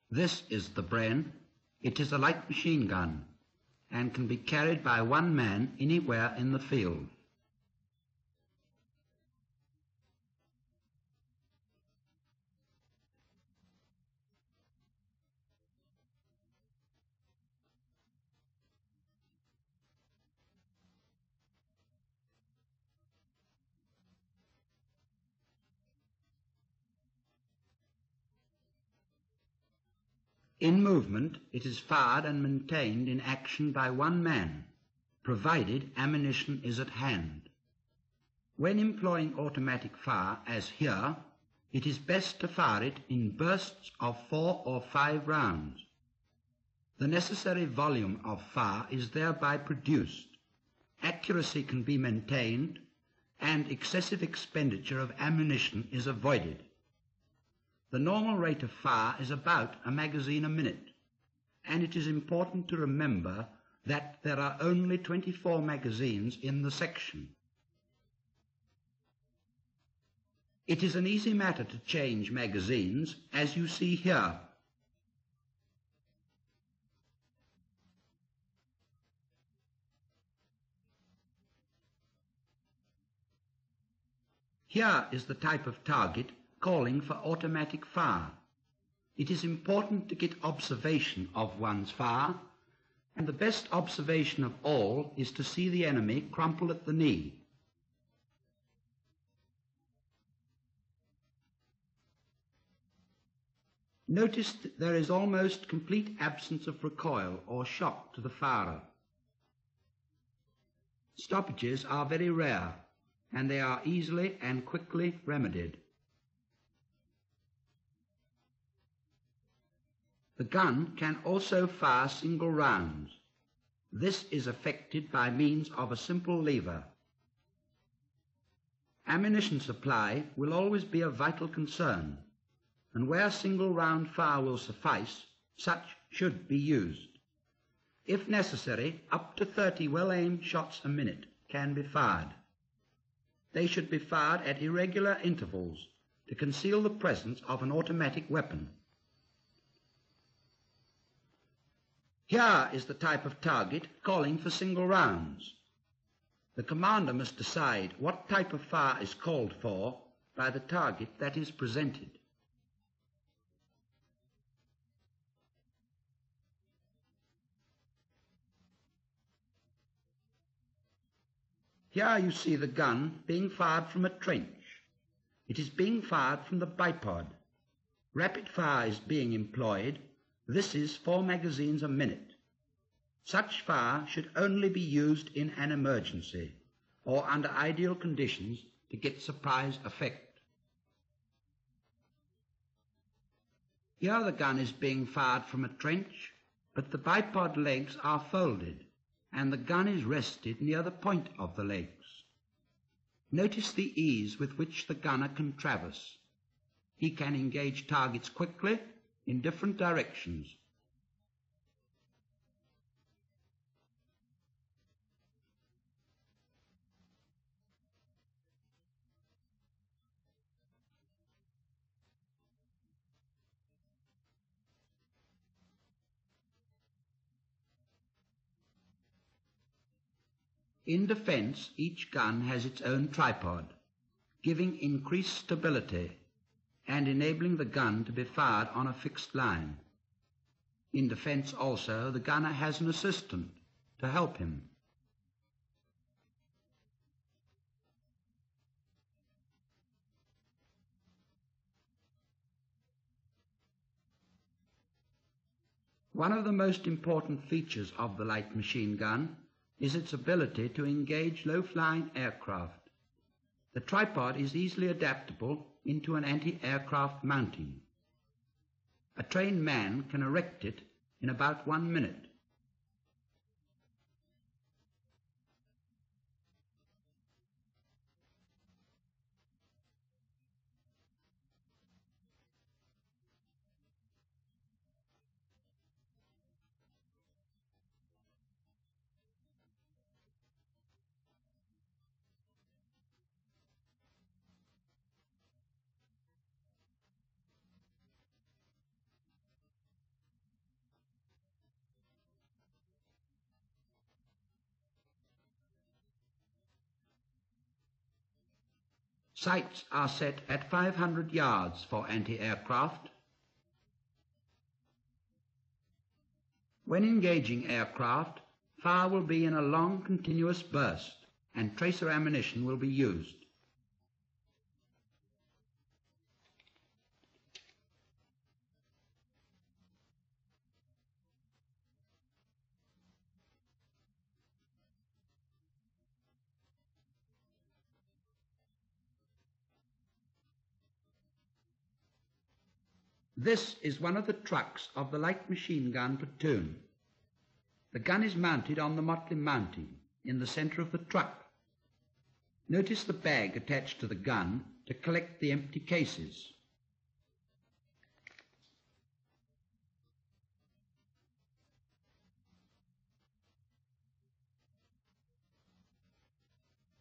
This is the Bren. It is a light machine gun and can be carried by one man anywhere in the field. In movement, it is fired and maintained in action by one man, provided ammunition is at hand. When employing automatic fire, as here, it is best to fire it in bursts of 4 or 5 rounds. The necessary volume of fire is thereby produced, accuracy can be maintained, and excessive expenditure of ammunition is avoided. The normal rate of fire is about a magazine a minute, and it is important to remember that there are only 24 magazines in the section. It is an easy matter to change magazines, as you see here. Here is the type of target calling for automatic fire. It is important to get observation of one's fire, and the best observation of all is to see the enemy crumple at the knee. Notice that there is almost complete absence of recoil or shock to the firer. Stoppages are very rare, and they are easily and quickly remedied. The gun can also fire single rounds. This is effected by means of a simple lever. Ammunition supply will always be a vital concern, and where single round fire will suffice, such should be used. If necessary, up to 30 well-aimed shots a minute can be fired. They should be fired at irregular intervals to conceal the presence of an automatic weapon. Here is the type of target calling for single rounds. The commander must decide what type of fire is called for by the target that is presented. Here you see the gun being fired from a trench. It is being fired from the bipod. Rapid fire is being employed. This is 4 magazines a minute. Such fire should only be used in an emergency or under ideal conditions to get surprise effect. Here the gun is being fired from a trench, but the bipod legs are folded and the gun is rested near the point of the legs. Notice the ease with which the gunner can traverse. He can engage targets quickly in different directions. In defense, each gun has its own tripod, giving increased stability and enabling the gun to be fired on a fixed line. In defense also, the gunner has an assistant to help him. One of the most important features of the light machine gun is its ability to engage low-flying aircraft. The tripod is easily adaptable into an anti-aircraft mounting. A trained man can erect it in about 1 minute. Sights are set at 500 yards for anti-aircraft. When engaging aircraft, fire will be in a long continuous burst and tracer ammunition will be used. This is one of the trucks of the light machine gun platoon. The gun is mounted on the motley mounting in the center of the truck. Notice the bag attached to the gun to collect the empty cases.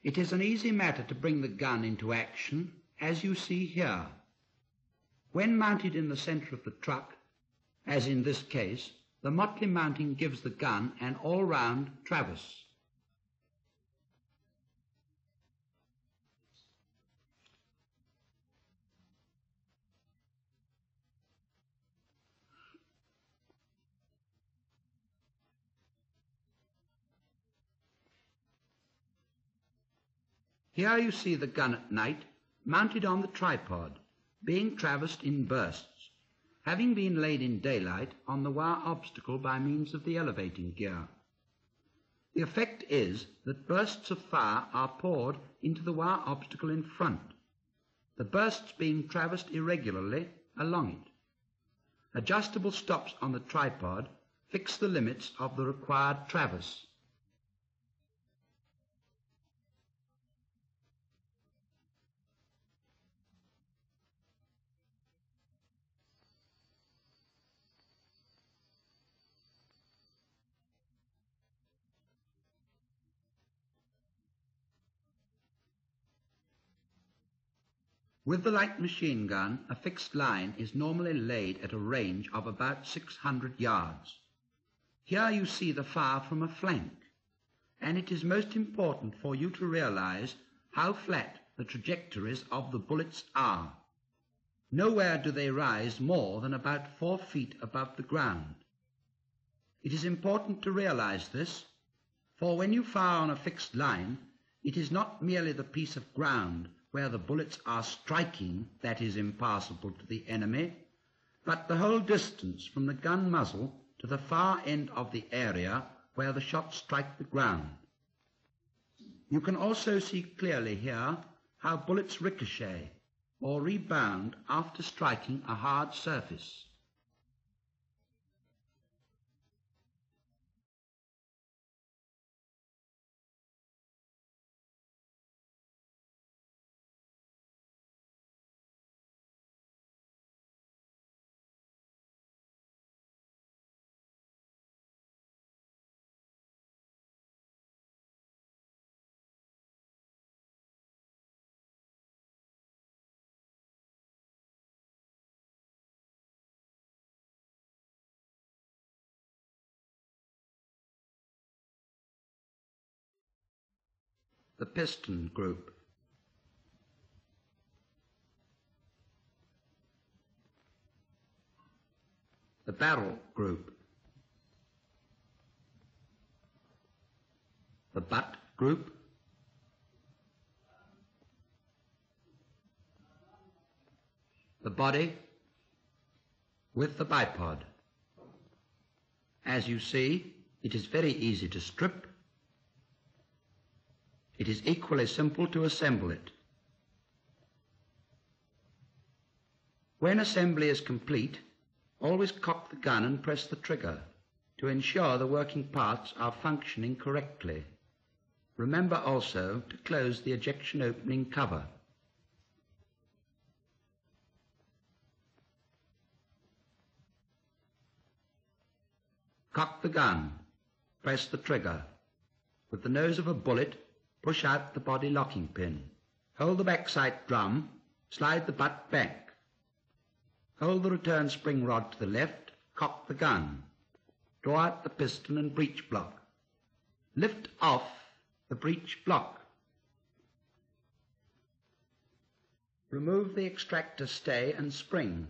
It is an easy matter to bring the gun into action, as you see here. When mounted in the center of the truck, as in this case, the motley mounting gives the gun an all-round traverse. Here you see the gun at night, mounted on the tripod, being traversed in bursts, having been laid in daylight on the wire obstacle by means of the elevating gear. The effect is that bursts of fire are poured into the wire obstacle in front, the bursts being traversed irregularly along it. Adjustable stops on the tripod fix the limits of the required traverse. With the light machine gun, a fixed line is normally laid at a range of about 600 yards. Here you see the fire from a flank, and it is most important for you to realize how flat the trajectories of the bullets are. Nowhere do they rise more than about 4 feet above the ground. It is important to realize this, for when you fire on a fixed line, it is not merely the piece of ground where the bullets are striking that is impassable to the enemy, but the whole distance from the gun muzzle to the far end of the area where the shots strike the ground. You can also see clearly here how bullets ricochet or rebound after striking a hard surface. The piston group. The barrel group. The butt group. The body with the bipod. As you see, it is very easy to strip. It is equally simple to assemble it. When assembly is complete, always cock the gun and press the trigger to ensure the working parts are functioning correctly. Remember also to close the ejection opening cover. Cock the gun, press the trigger. With the nose of a bullet, push out the body locking pin. Hold the backside drum, slide the butt back. Hold the return spring rod to the left, cock the gun. Draw out the piston and breech block. Lift off the breech block. Remove the extractor stay and spring.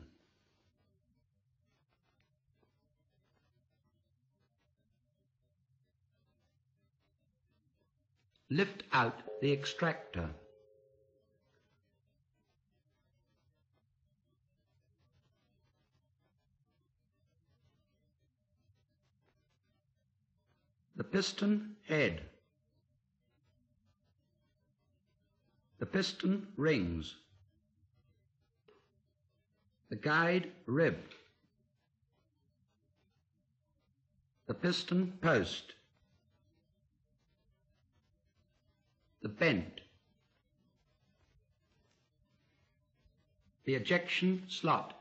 Lift out the extractor. The piston head. The piston rings. The guide rib. The piston post. The bent. The ejection slot.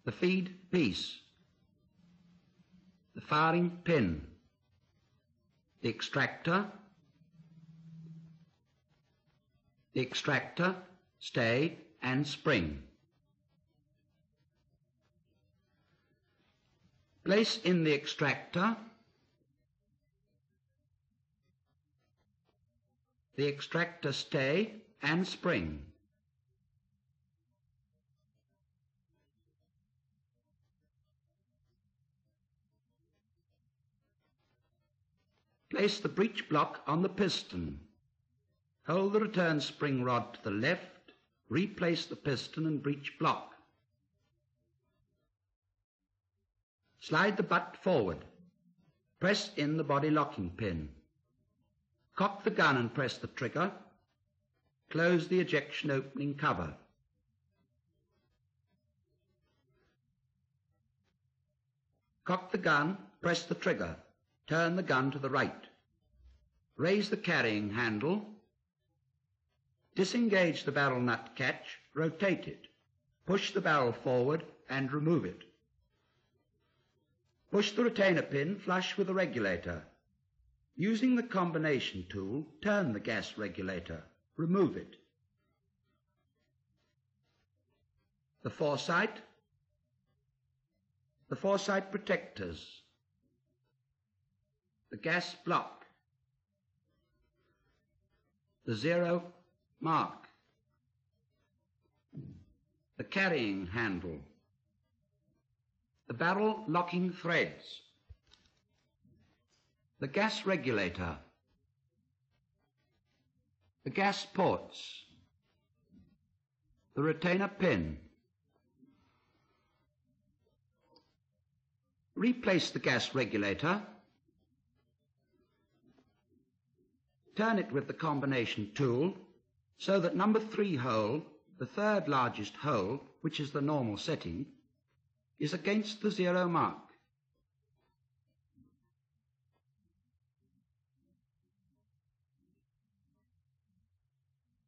The feed piece. The firing pin. The extractor. The extractor, stay and spring. Place in the extractor the extractor stay and spring. Place the breech block on the piston. Hold the return spring rod to the left, replace the piston and breech block. Slide the butt forward. Press in the body locking pin. Cock the gun and press the trigger. Close the ejection opening cover. Cock the gun, press the trigger. Turn the gun to the right. Raise the carrying handle. Disengage the barrel nut catch, rotate it. Push the barrel forward and remove it. Push the retainer pin flush with the regulator. Using the combination tool, turn the gas regulator. Remove it. The foresight protectors. The gas block. The zero mark. The carrying handle. The barrel locking threads. The gas regulator. The gas ports. The retainer pin. Replace the gas regulator. Turn it with the combination tool so that number 3 hole, the third largest hole, which is the normal setting, is against the zero mark.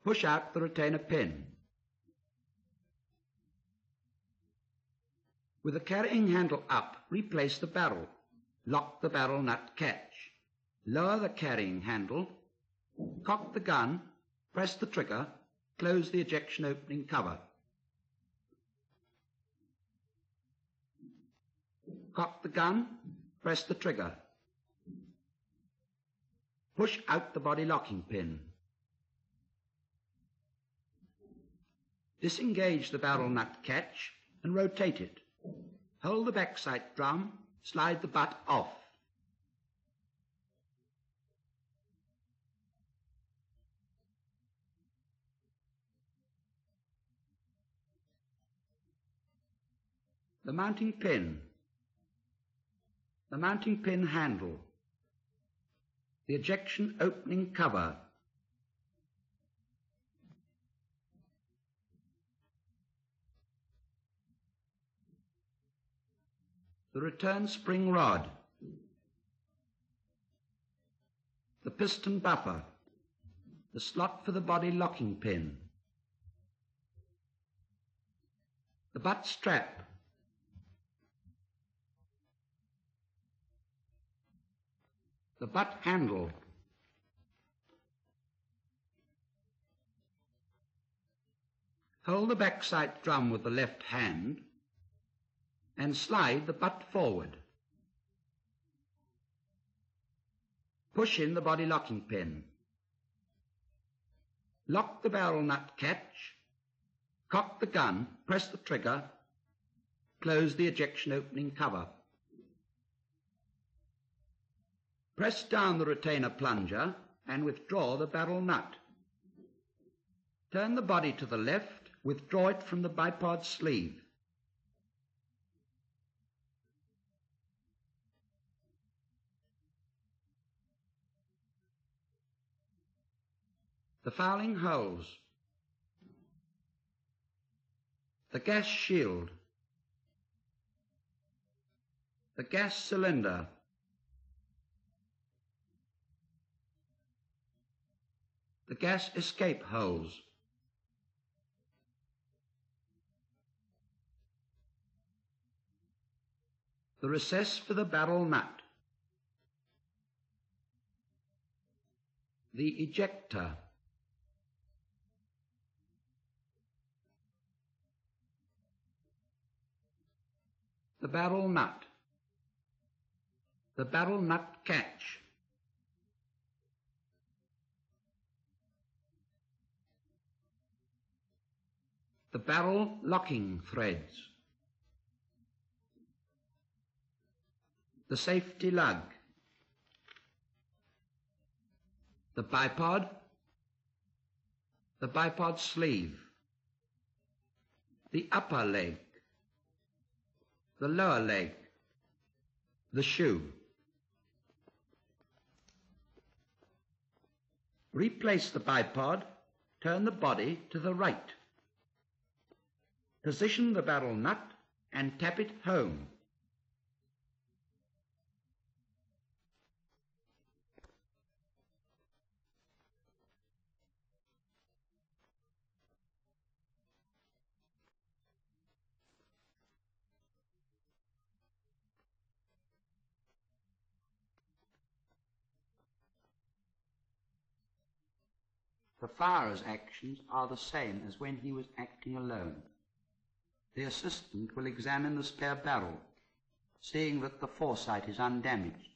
Push out the retainer pin. With the carrying handle up, replace the barrel. Lock the barrel nut catch. Lower the carrying handle. Cock the gun. Press the trigger. Close the ejection opening cover. Cock the gun. Press the trigger. Push out the body locking pin. Disengage the barrel nut catch and rotate it. Hold the backside drum, slide the butt off. The mounting pin. The mounting pin handle. The ejection opening cover. The return spring rod. The piston buffer. The slot for the body locking pin. The butt strap. The butt handle. Hold the backside drum with the left hand and slide the butt forward. Push in the body locking pin. Lock the barrel nut catch, cock the gun, press the trigger, close the ejection opening cover. Press down the retainer plunger and withdraw the barrel nut. Turn the body to the left, withdraw it from the bipod sleeve. The fouling holes, the gas shield, the gas cylinder, the gas escape holes, the recess for the barrel nut, the ejector, the barrel nut catch, the barrel locking threads, the safety lug, the bipod sleeve, the upper leg, the lower leg, the shoe. Replace the bipod, turn the body to the right. Position the barrel nut and tap it home. The firer's actions are the same as when he was acting alone. The assistant will examine the spare barrel, seeing that the foresight is undamaged,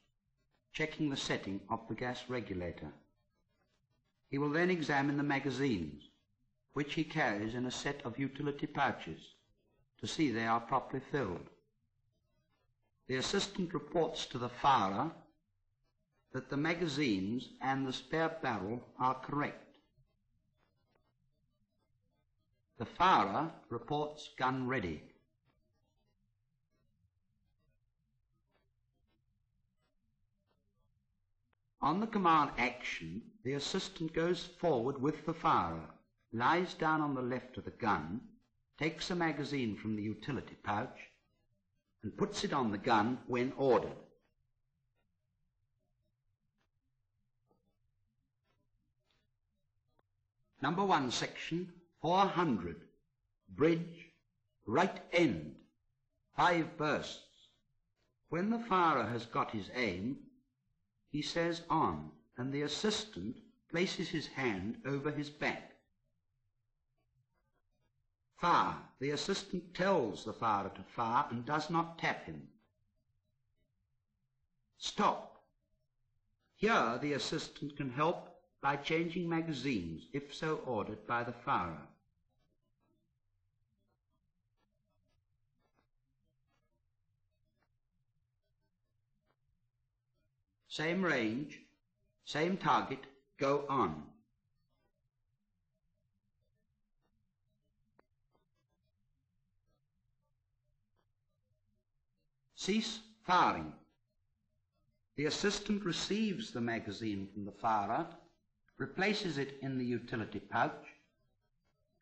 checking the setting of the gas regulator. He will then examine the magazines, which he carries in a set of utility pouches, to see they are properly filled. The assistant reports to the firer that the magazines and the spare barrel are correct. The firer reports gun ready. On the command action, the assistant goes forward with the firer, lies down on the left of the gun, takes a magazine from the utility pouch, and puts it on the gun when ordered. Number 1 section, 400, bridge, right end, 5 bursts. When the firer has got his aim, he says on, and the assistant places his hand over his back. Fire. The assistant tells the firer to fire and does not tap him. Stop. Here the assistant can help by changing magazines, if so ordered by the firer. Same range, same target, go on. Cease firing. The assistant receives the magazine from the firer, replaces it in the utility pouch,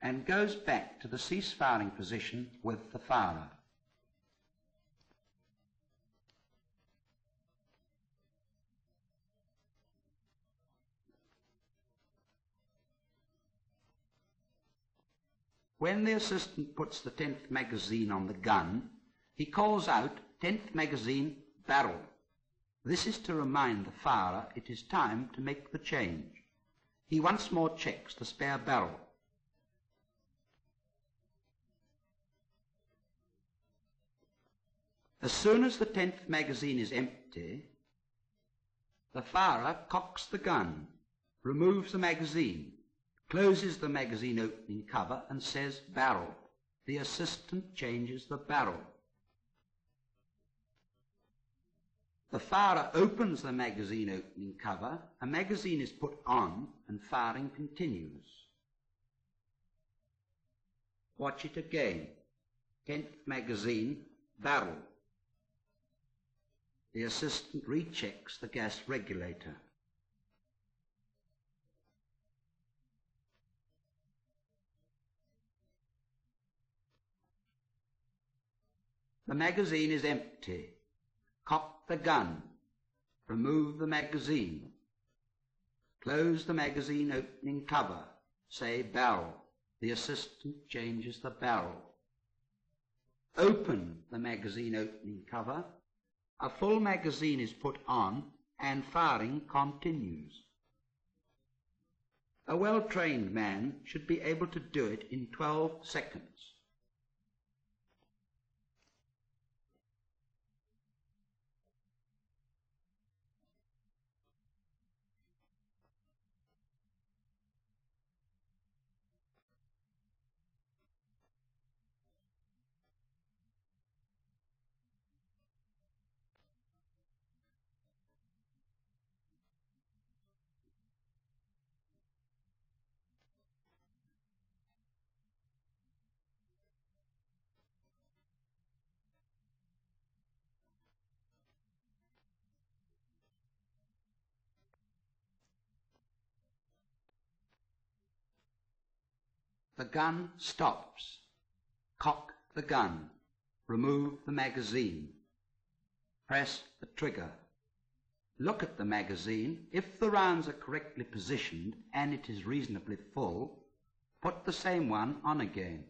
and goes back to the cease firing position with the firer. When the assistant puts the 10th magazine on the gun, he calls out 10th magazine, barrel. This is to remind the firer it is time to make the change. He once more checks the spare barrel. As soon as the 10th magazine is empty, the firer cocks the gun, removes the magazine, closes the magazine opening cover and says barrel. The assistant changes the barrel. The firer opens the magazine opening cover, a magazine is put on and firing continues. Watch it again. 10th magazine, barrel. The assistant rechecks the gas regulator. The magazine is empty. Cock the gun. Remove the magazine. Close the magazine opening cover. Say barrel. The assistant changes the barrel. Open the magazine opening cover. A full magazine is put on and firing continues. A well-trained man should be able to do it in 12 seconds. The gun stops. Cock the gun. Remove the magazine. Press the trigger. Look at the magazine. If the rounds are correctly positioned and it is reasonably full, put the same one on again.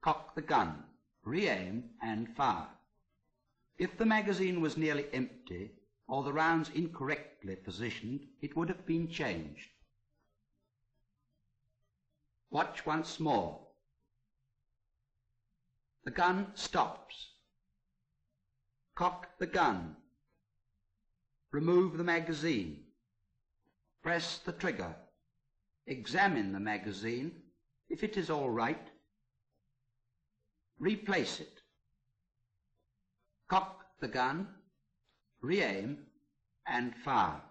Cock the gun. Re-aim and fire. If the magazine was nearly empty or the rounds incorrectly positioned, it would have been changed. Watch once more. The gun stops. Cock the gun. Remove the magazine. Press the trigger. Examine the magazine. If it is all right, replace it. Cock the gun, re-aim and fire.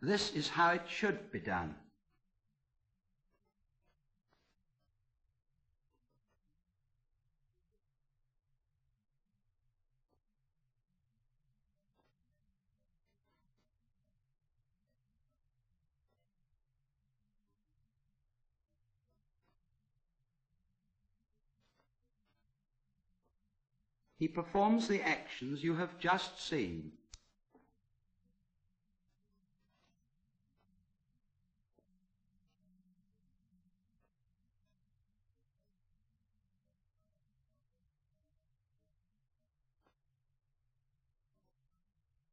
This is how it should be done. He performs the actions you have just seen.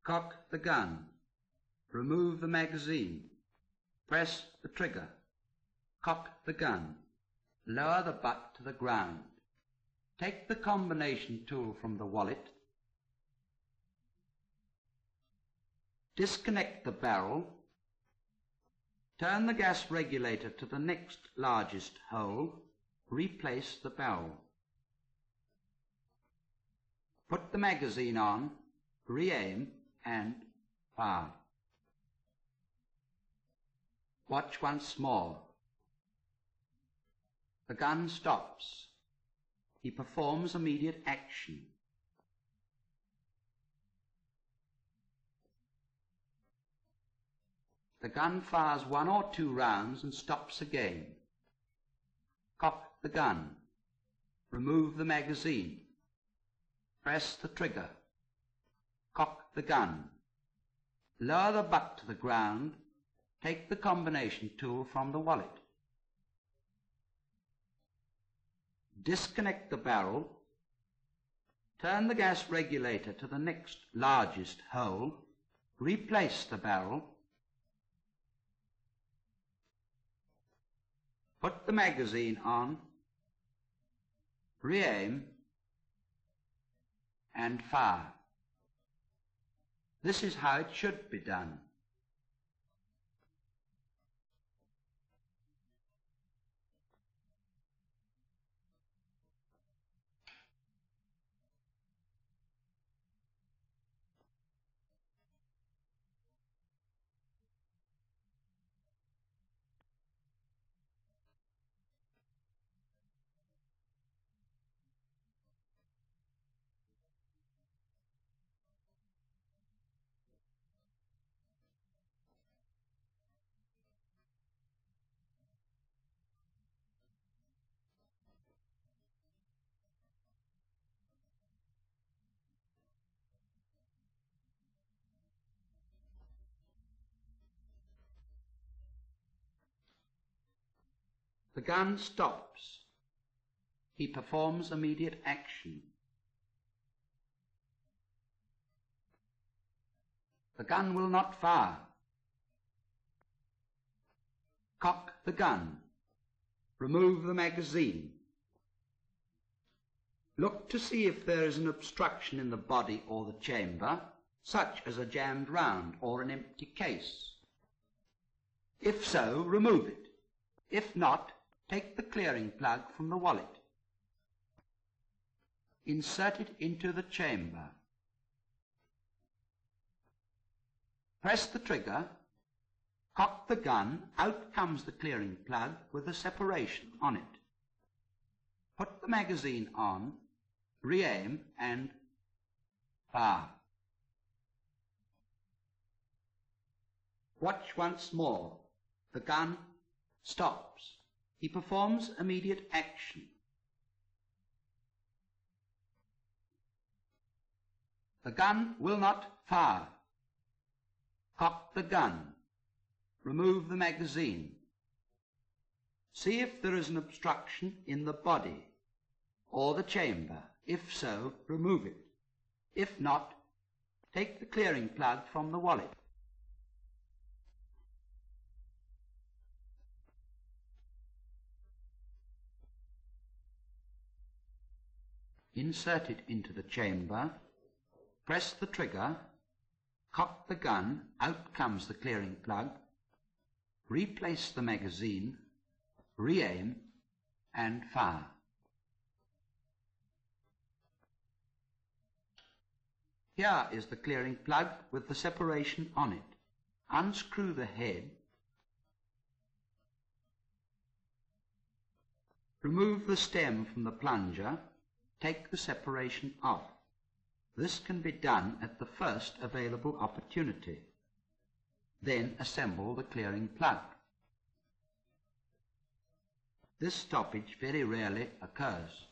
Cock the gun. Remove the magazine. Press the trigger. Cock the gun. Lower the butt to the ground. Take the combination tool from the wallet. Disconnect the barrel. Turn the gas regulator to the next largest hole. Replace the barrel. Put the magazine on, re-aim and fire. Watch once more. The gun stops. He performs immediate action. The gun fires 1 or 2 rounds and stops again. Cock the gun. Remove the magazine. Press the trigger. Cock the gun. Lower the butt to the ground. Take the combination tool from the wallet. Disconnect the barrel. Turn the gas regulator to the next largest hole. Replace the barrel. Put the magazine on. Re-aim and fire. This is how it should be done. The gun stops. He performs immediate action. The gun will not fire. Cock the gun. Remove the magazine. Look to see if there is an obstruction in the body or the chamber, such as a jammed round or an empty case. If so, remove it. If not, take the clearing plug from the wallet. Insert it into the chamber. Press the trigger. Cock the gun. Out comes the clearing plug with a separation on it. Put the magazine on, re-aim and fire. Watch once more. The gun stops. He performs immediate action. The gun will not fire. Cock the gun. Remove the magazine. See if there is an obstruction in the body or the chamber. If so, remove it. If not, take the clearing plug from the wallet. Insert it into the chamber, press the trigger, cock the gun, out comes the clearing plug, replace the magazine, re-aim and fire. Here is the clearing plug with the separation on it. Unscrew the head, remove the stem from the plunger, take the separation off. This can be done at the first available opportunity. Then assemble the clearing plug. This stoppage very rarely occurs.